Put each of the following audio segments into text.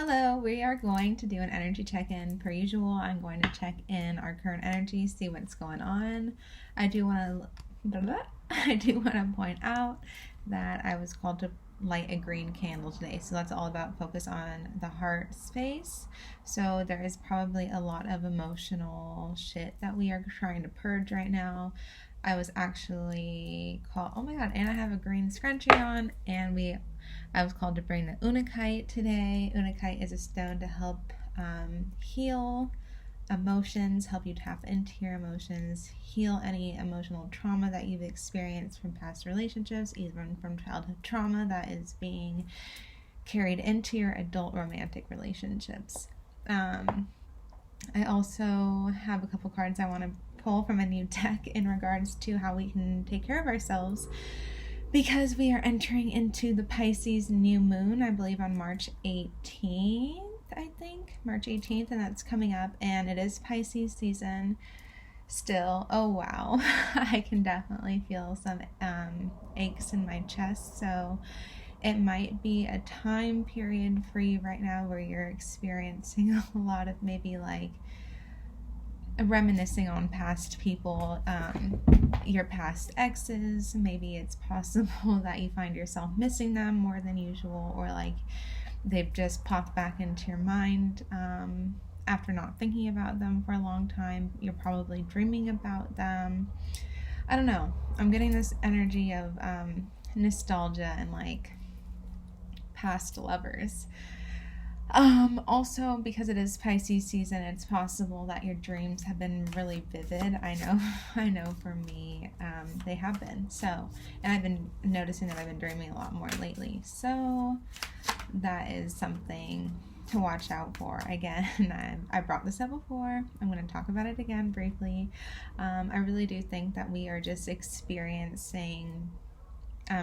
Hello, we are going to do an energy check-in per usual. I'm going to check in our current energy, see what's going on. I do want to point out that I was called to light a green candle today. So that's all about focus on the heart space. So there is probably a lot of emotional shit that we are trying to purge right now. I was actually called, oh my god, and I have a green scrunchie on, and I was called to bring the Unakite today. Unakite is a stone to help heal emotions, help you tap into your emotions, heal any emotional trauma that you've experienced from past relationships, even from childhood trauma that is being carried into your adult romantic relationships. I also have a couple cards I want to pull from a new deck in regards to how we can take care of ourselves, because we are entering into the Pisces new moon, I believe on March 18th, March 18th, and that's coming up, and it is Pisces season still. Oh wow, I can definitely feel some aches in my chest, so it might be a time period for you right now where you're experiencing a lot of maybe like reminiscing on past people, your past exes. Maybe it's possible that you find yourself missing them more than usual, or like they've just popped back into your mind after not thinking about them for a long time. You're probably dreaming about them. I don't know. I'm getting this energy of nostalgia and like past lovers. Also, because it is Pisces season, it's possible that your dreams have been really vivid. I know for me, they have been. So, and I've been noticing that I've been dreaming a lot more lately. So, that is something to watch out for. Again, I brought this up before. I'm going to talk about it again briefly. I really do think that we are just experiencing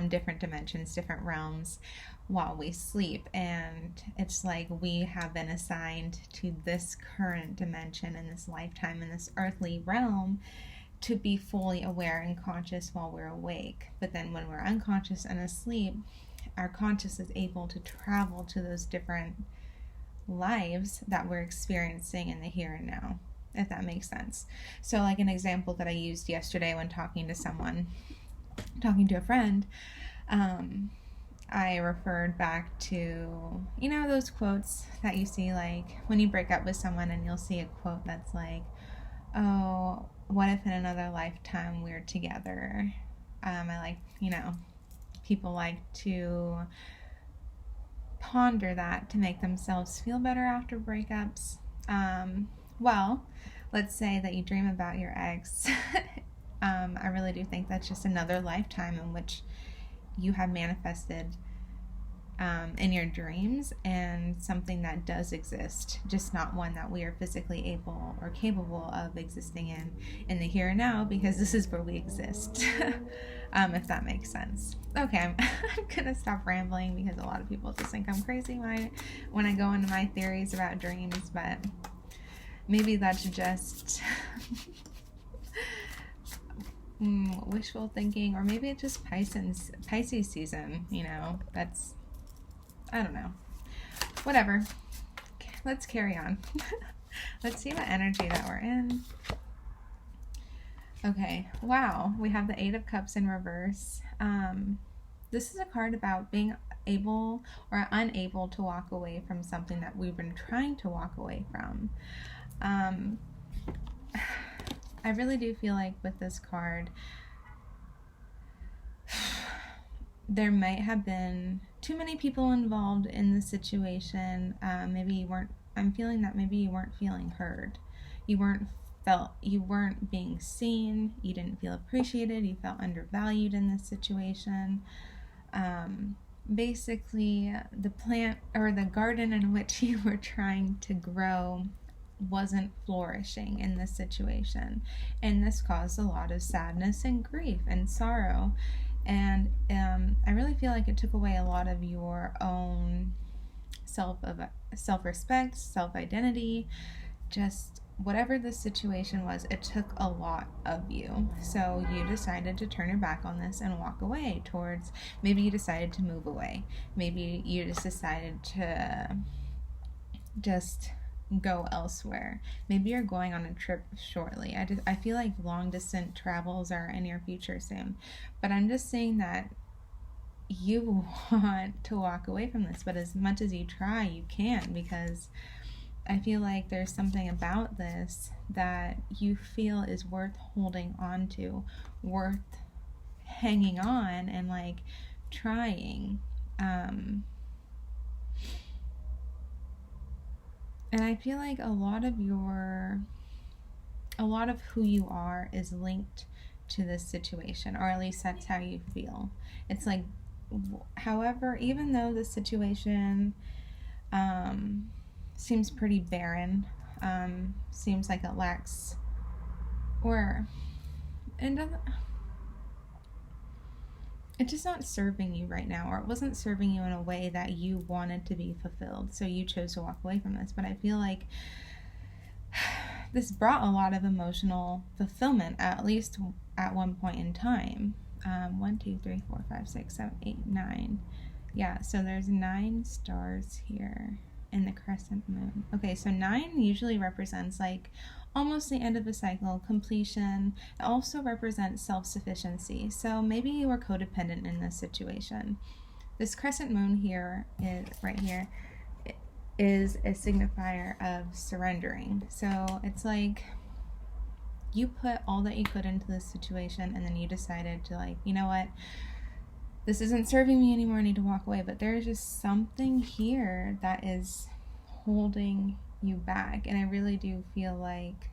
different dimensions, different realms while we sleep, and it's like we have been assigned to this current dimension in this lifetime, in this earthly realm, to be fully aware and conscious while we're awake. But then when we're unconscious and asleep, our conscious is able to travel to those different lives that we're experiencing in the here and now, if that makes sense. So like an example that I used yesterday when talking to a friend, I referred back to, those quotes that you see, like when you break up with someone and you'll see a quote that's like, oh, what if in another lifetime we're together? People like to ponder that to make themselves feel better after breakups. Well, let's say that you dream about your ex. I really do think that's just another lifetime in which you have manifested in your dreams, and something that does exist, just not one that we are physically able or capable of existing in the here and now, because this is where we exist. If that makes sense. Okay, I'm gonna stop rambling because a lot of people just think I'm crazy when I go into my theories about dreams, but maybe that's just wishful thinking, or maybe it's just Pisces season, that's, I don't know, whatever. Let's carry on. Let's see what energy that we're in. Okay, wow, we have the 8 of Cups in reverse. This is a card about being able or unable to walk away from something that we've been trying to walk away from. I really do feel like with this card, there might have been too many people involved in the situation. I'm feeling that maybe you weren't feeling heard. You weren't being seen. You didn't feel appreciated. You felt undervalued in this situation. Basically, the plant or the garden in which you were trying to grow wasn't flourishing in this situation, and this caused a lot of sadness and grief and sorrow, and I really feel like it took away a lot of your own self-respect, self-identity, just whatever the situation was. It took a lot of you, so you decided to turn your back on this and walk away towards, maybe you decided to move away, maybe you just decided to just go elsewhere. Maybe you're going on a trip shortly. I feel like long distance travels are in your future soon. But I'm just saying that you want to walk away from this, but as much as you try, you can't, because I feel like there's something about this that you feel is worth holding on to, worth hanging on and like trying. And I feel like a lot of who you are is linked to this situation, or at least that's how you feel. It's like, however, even though the situation seems pretty barren, seems like it lacks, or it doesn't, it's just not serving you right now, or it wasn't serving you in a way that you wanted to be fulfilled, so you chose to walk away from this. But I feel like this brought a lot of emotional fulfillment, at least at one point in time. 1, 2, 3, 4, 5, 6, 7, 8, 9. Yeah, so there's 9 stars here in the crescent moon. Okay, so 9 usually represents like almost the end of a cycle, completion. It also represents self-sufficiency. So maybe you were codependent in this situation. This crescent moon here is right here is a signifier of surrendering. So it's like you put all that you could into this situation, and then you decided to, like, you know what, this isn't serving me anymore, I need to walk away. But there's just something here that is holding you back, and I really do feel like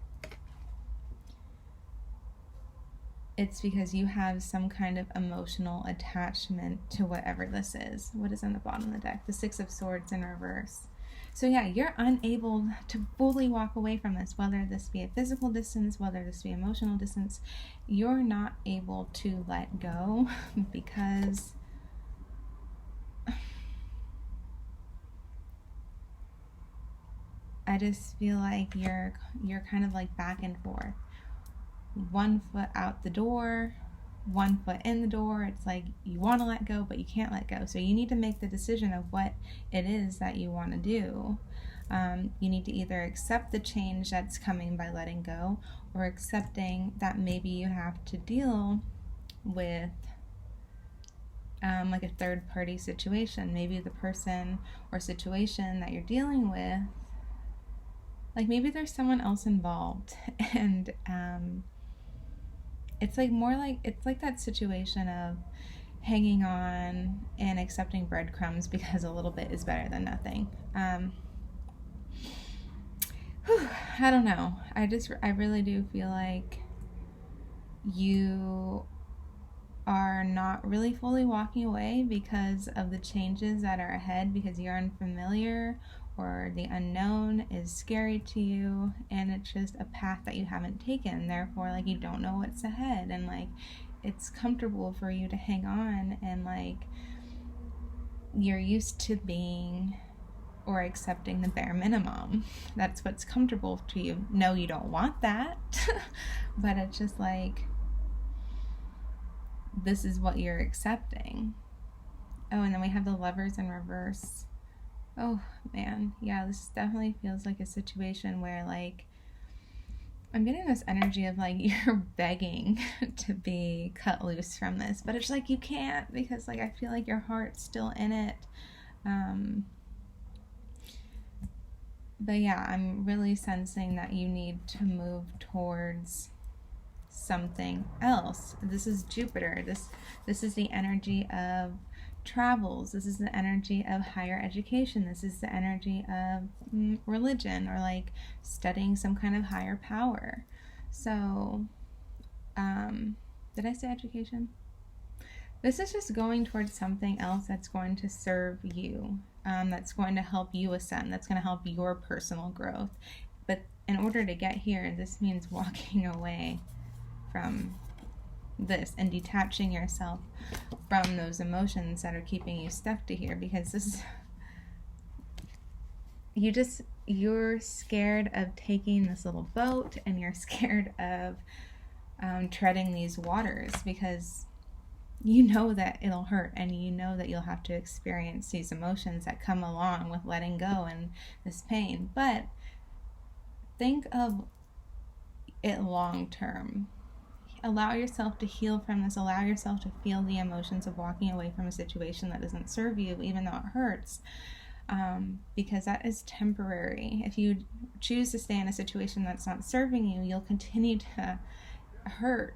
it's because you have some kind of emotional attachment to whatever this is. What is on the bottom of the deck? The 6 of Swords in reverse. So yeah, you're unable to fully walk away from this, whether this be a physical distance, whether this be emotional distance. You're not able to let go because I just feel like you're kind of like back and forth. 1 foot out the door, 1 foot in the door. It's like you want to let go, but you can't let go. So you need to make the decision of what it is that you want to do. You need to either accept the change that's coming by letting go, or accepting that maybe you have to deal with like a third party situation. Maybe the person or situation that you're dealing with, like maybe there's someone else involved, and it's like more like, it's like that situation of hanging on and accepting breadcrumbs because a little bit is better than nothing. I don't know. I really do feel like you are not really fully walking away because of the changes that are ahead, because you're unfamiliar, or the unknown is scary to you, and it's just a path that you haven't taken. Therefore, like, you don't know what's ahead, and like it's comfortable for you to hang on, and like you're used to being or accepting the bare minimum. That's what's comfortable to you. No, you don't want that, but it's just like, this is what you're accepting. Oh, and then we have the Lovers in reverse. Oh man, yeah, this definitely feels like a situation where, like, I'm getting this energy of like you're begging to be cut loose from this, but it's like you can't, because like I feel like your heart's still in it. But yeah, I'm really sensing that you need to move towards something else. This is Jupiter. This is the energy of travels. This is the energy of higher education. This is the energy of religion, or like studying some kind of higher power. So, did I say education? This is just going towards something else that's going to serve you, that's going to help you ascend, that's going to help your personal growth. But in order to get here, this means walking away from this and detaching yourself from those emotions that are keeping you stuck to here, because this is, you're scared of taking this little boat, and you're scared of treading these waters, because you know that it'll hurt, and you know that you'll have to experience these emotions that come along with letting go and this pain. But think of it long term. Allow yourself to heal from this. Allow yourself to feel the emotions of walking away from a situation that doesn't serve you, even though it hurts. Because that is temporary. If you choose to stay in a situation that's not serving you, you'll continue to hurt.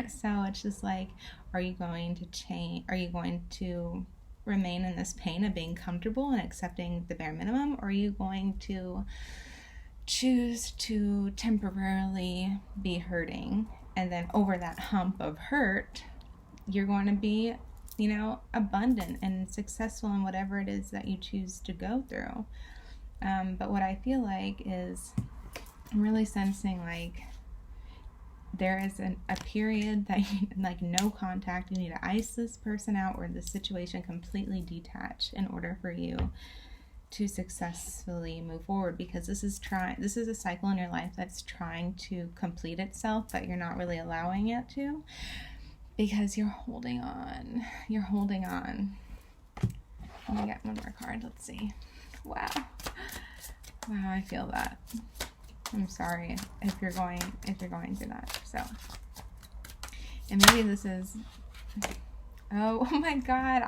So it's just like, are you going to change? Are you going to remain in this pain of being comfortable and accepting the bare minimum? Or are you going to choose to temporarily be hurting, and then over that hump of hurt, you're going to be, abundant and successful in whatever it is that you choose to go through. But what I feel like is, I'm really sensing like there is a period that you, like, no contact. You need to ice this person out or the situation completely detach in order for you to successfully move forward, because this is a cycle in your life that's trying to complete itself, but you're not really allowing it to, because you're holding on. Let me get one more card. Let's see. Wow, I feel that. I'm sorry if you're going through that. So, and maybe this is, oh my God,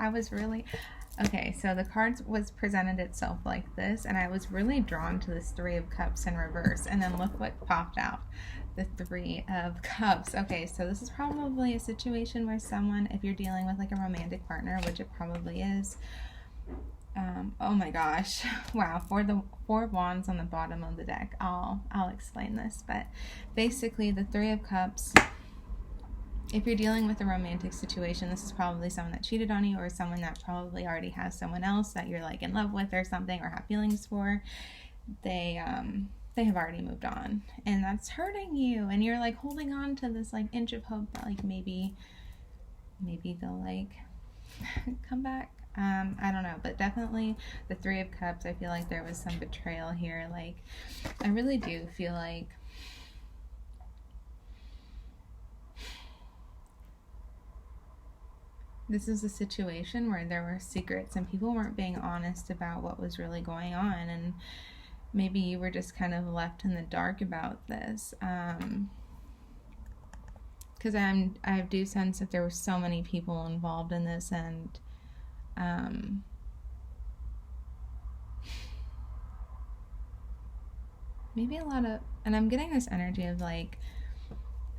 okay, so the cards was presented itself like this, and I was really drawn to this Three of Cups in reverse, and then look what popped out, the Three of Cups. Okay, so this is probably a situation where someone, if you're dealing with like a romantic partner, which it probably is, oh my gosh, wow, Four of Wands on the bottom of the deck. I'll explain this, but basically the Three of Cups, if you're dealing with a romantic situation, this is probably someone that cheated on you, or someone that probably already has someone else that you're like in love with or something, or have feelings for. They have already moved on, and that's hurting you, and you're like holding on to this like inch of hope that like maybe they'll like come back. I don't know, but definitely the Three of Cups, I feel like there was some betrayal here. Like, I really do feel like this is a situation where there were secrets and people weren't being honest about what was really going on, and maybe you were just kind of left in the dark about this. Because I do sense that there were so many people involved in this, and maybe a lot of, and I'm getting this energy of like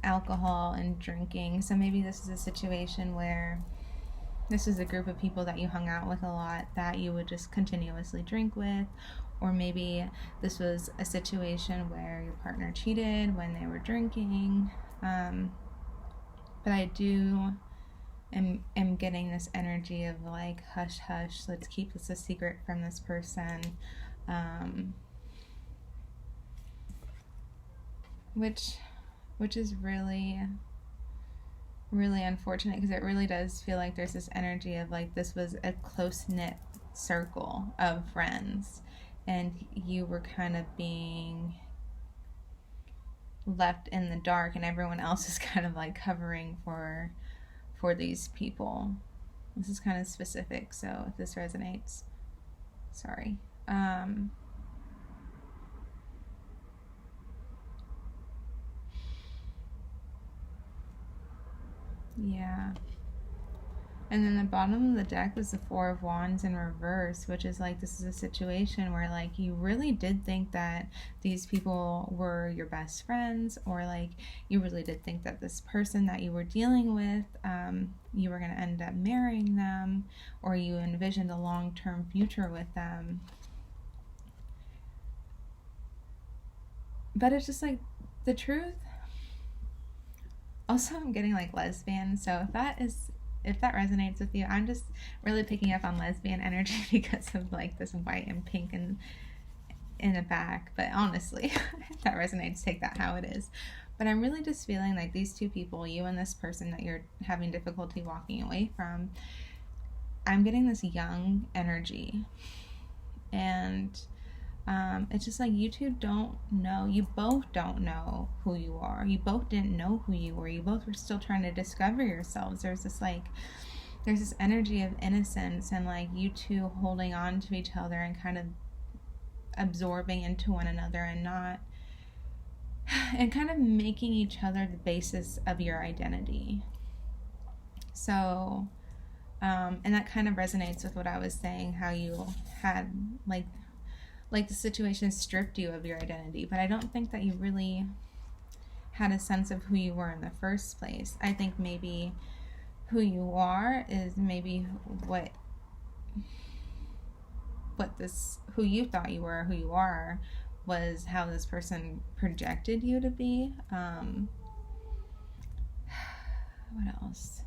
alcohol and drinking. So maybe this is a situation where this is a group of people that you hung out with a lot that you would just continuously drink with, or maybe this was a situation where your partner cheated when they were drinking. But I am getting this energy of like, hush, hush, let's keep this a secret from this person. Which is really, really unfortunate, because it really does feel like there's this energy of like this was a close-knit circle of friends, and you were kind of being left in the dark, and everyone else is kind of like covering for these people. This is kind of specific, so if this resonates, sorry. Yeah. And then the bottom of the deck was the Four of Wands in reverse, which is like, this is a situation where like you really did think that these people were your best friends, or like you really did think that this person that you were dealing with, you were going to end up marrying them, or you envisioned a long-term future with them. But it's just like the truth. Also, I'm getting like lesbian, so if that resonates with you, I'm just really picking up on lesbian energy because of like this white and pink and in the back. But honestly, if that resonates, take that how it is. But I'm really just feeling like these two people, you and this person that you're having difficulty walking away from, I'm getting this young energy. And It's just like you two don't know, you both don't know who you are. You both didn't know who you were. You both were still trying to discover yourselves. There's this energy of innocence and like you two holding on to each other and kind of absorbing into one another and kind of making each other the basis of your identity. So, and that kind of resonates with what I was saying, how you had like the situation stripped you of your identity, but I don't think that you really had a sense of who you were in the first place. I think maybe who you are is maybe who you thought you were, who you are, was how this person projected you to be. What else?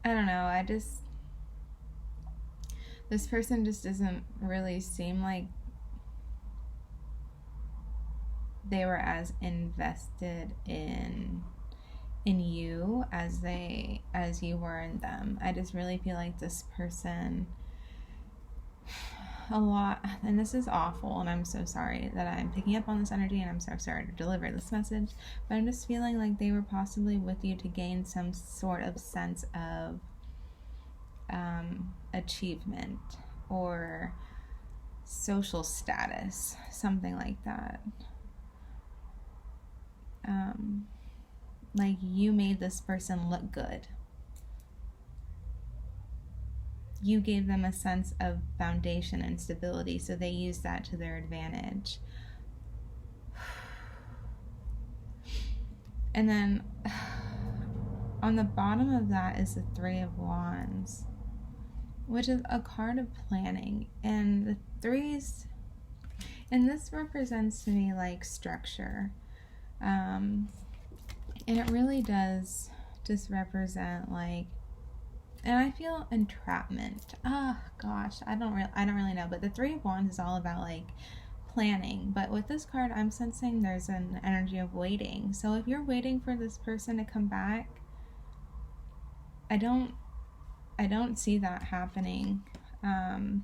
I don't know. This person just doesn't really seem like they were as invested in you as you were in them. I just really feel like this person a lot, and this is awful, and I'm so sorry that I'm picking up on this energy, and I'm so sorry to deliver this message, but I'm just feeling like they were possibly with you to gain some sort of sense of achievement or social status, something like that. Like you made this person look good. You gave them a sense of foundation and stability, so they used that to their advantage. And then on the bottom of that is the Three of Wands, which is a card of planning. And the threes, and this represents to me like structure. And it really does just represent like, and I feel entrapment. Oh gosh, I don't really know, but the Three of Wands is all about like planning. But with this card, I'm sensing there's an energy of waiting. So if you're waiting for this person to come back, I don't see that happening. I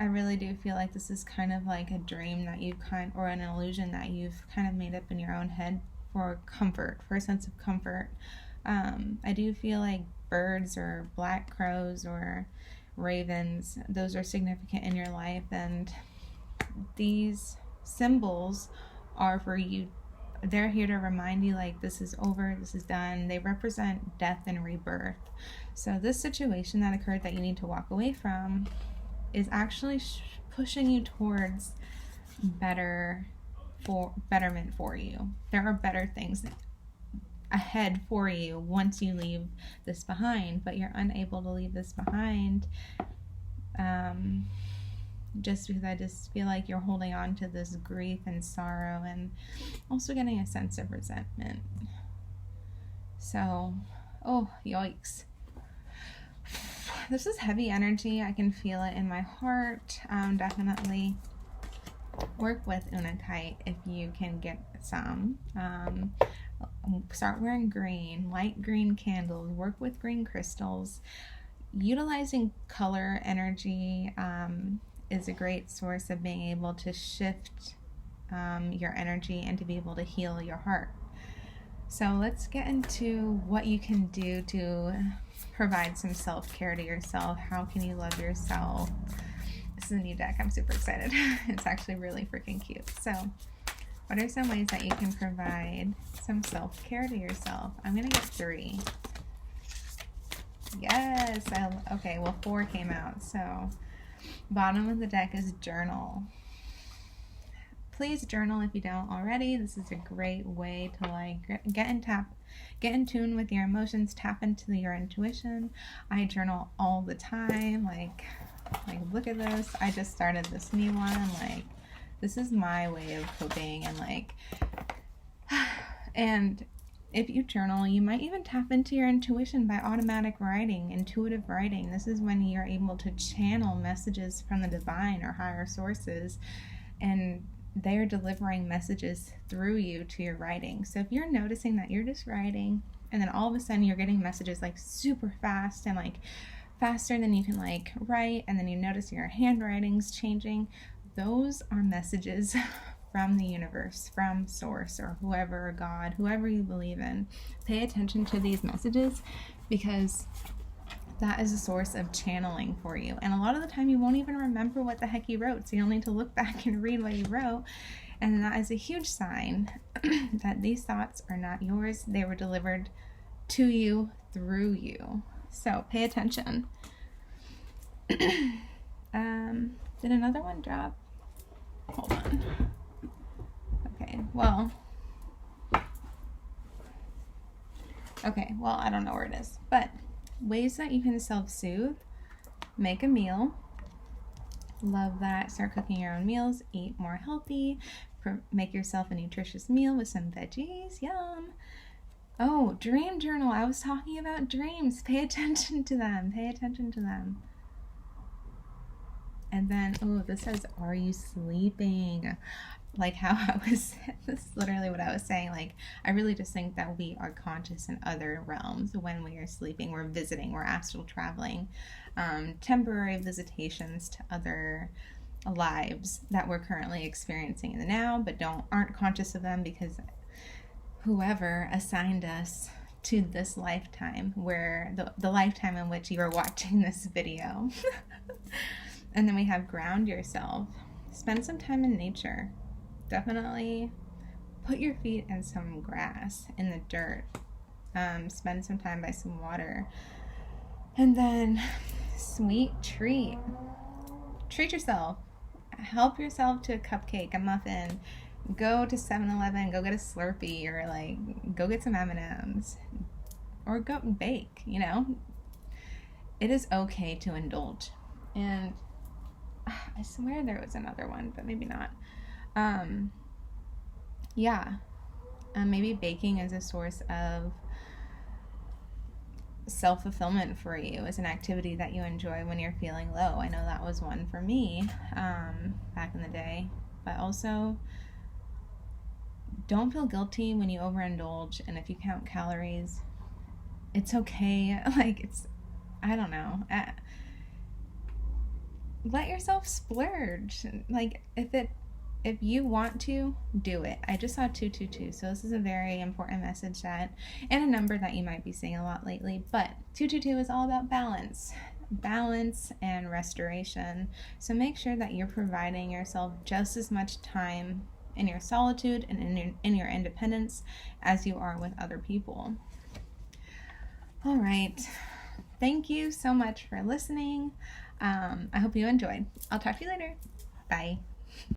really do feel like this is kind of like a dream that or an illusion that you've kind of made up in your own head for comfort, for a sense of comfort. I do feel like birds or black crows or ravens, those are significant in your life, and these symbols are for you. They're here to remind you like this is over, this is done. They represent death and rebirth. So this situation that occurred that you need to walk away from is actually pushing you towards betterment for you. There are better things ahead for you once you leave this behind, but you're unable to leave this behind just because I just feel like you're holding on to this grief and sorrow and also getting a sense of resentment. So, oh, yikes. This is heavy energy. I can feel it in my heart. Definitely work with Unakite if you can get some. Start wearing green, light green candles, work with green crystals. Utilizing color energy is a great source of being able to shift your energy and to be able to heal your heart. So let's get into what you can do to provide some self-care to yourself. How can you love yourself? This is a new deck. I'm super excited. It's actually really freaking cute. So what are some ways that you can provide some self-care to yourself? I'm going to get 3. Yes. Okay, well 4 came out. So bottom of the deck is journal. Please journal if you don't already. This is a great way to like get in tune with your emotions, tap into your intuition. I journal all the time. Like look at this. I just started this new one. Like this is my way of coping and if you journal, you might even tap into your intuition by automatic writing, intuitive writing. This is when you're able to channel messages from the divine or higher sources, and they're delivering messages through you to your writing. So if you're noticing that you're just writing and then all of a sudden you're getting messages like super fast and like faster than you can like write, and then you notice your handwriting's changing. Those are messages from the universe, from source, or whoever, or God, whoever you believe in. Pay attention to these messages, because that is a source of channeling for you. And a lot of the time you won't even remember what the heck you wrote, so you'll need to look back and read what you wrote. And that is a huge sign that these thoughts are not yours. They were delivered to you through you. So pay attention. Did another one drop? Hold on. Okay, well, I don't know where it is. But ways that you can self-soothe: make a meal. Love that. Start cooking your own meals. Eat more healthy. Make yourself a nutritious meal with some veggies. Yum. Oh, dream journal. I was talking about dreams. Pay attention to them. Pay attention to them. And then, oh, this says, are you sleeping? Like how this is literally what I was saying. Like, I really just think that we are conscious in other realms when we are sleeping. We're visiting, we're astral traveling, temporary visitations to other lives that we're currently experiencing in the now, but aren't conscious of them, because whoever assigned us to this lifetime, where the lifetime in which you are watching this video. And then we have ground yourself. Spend some time in nature. Definitely put your feet in some grass, in the dirt. Spend some time by some water. And then sweet treat. Treat yourself. Help yourself to a cupcake, a muffin. Go to 7-Eleven, go get a Slurpee, or like go get some M&Ms, or go bake. You know, it is okay to indulge. And I swear there was another one, but maybe not. Maybe baking is a source of self-fulfillment for you, as an activity that you enjoy when you're feeling low. I know that was one for me back in the day. But also, don't feel guilty when you overindulge, and if you count calories, it's okay. Like, I don't know. Let yourself splurge. Like, if you want to, do it. I just saw 222, so this is a very important message, and a number that you might be seeing a lot lately. But 222 is all about balance and restoration. So make sure that you're providing yourself just as much time in your solitude and in your independence as you are with other people. All right. Thank you so much for listening. I hope you enjoyed. I'll talk to you later. Bye.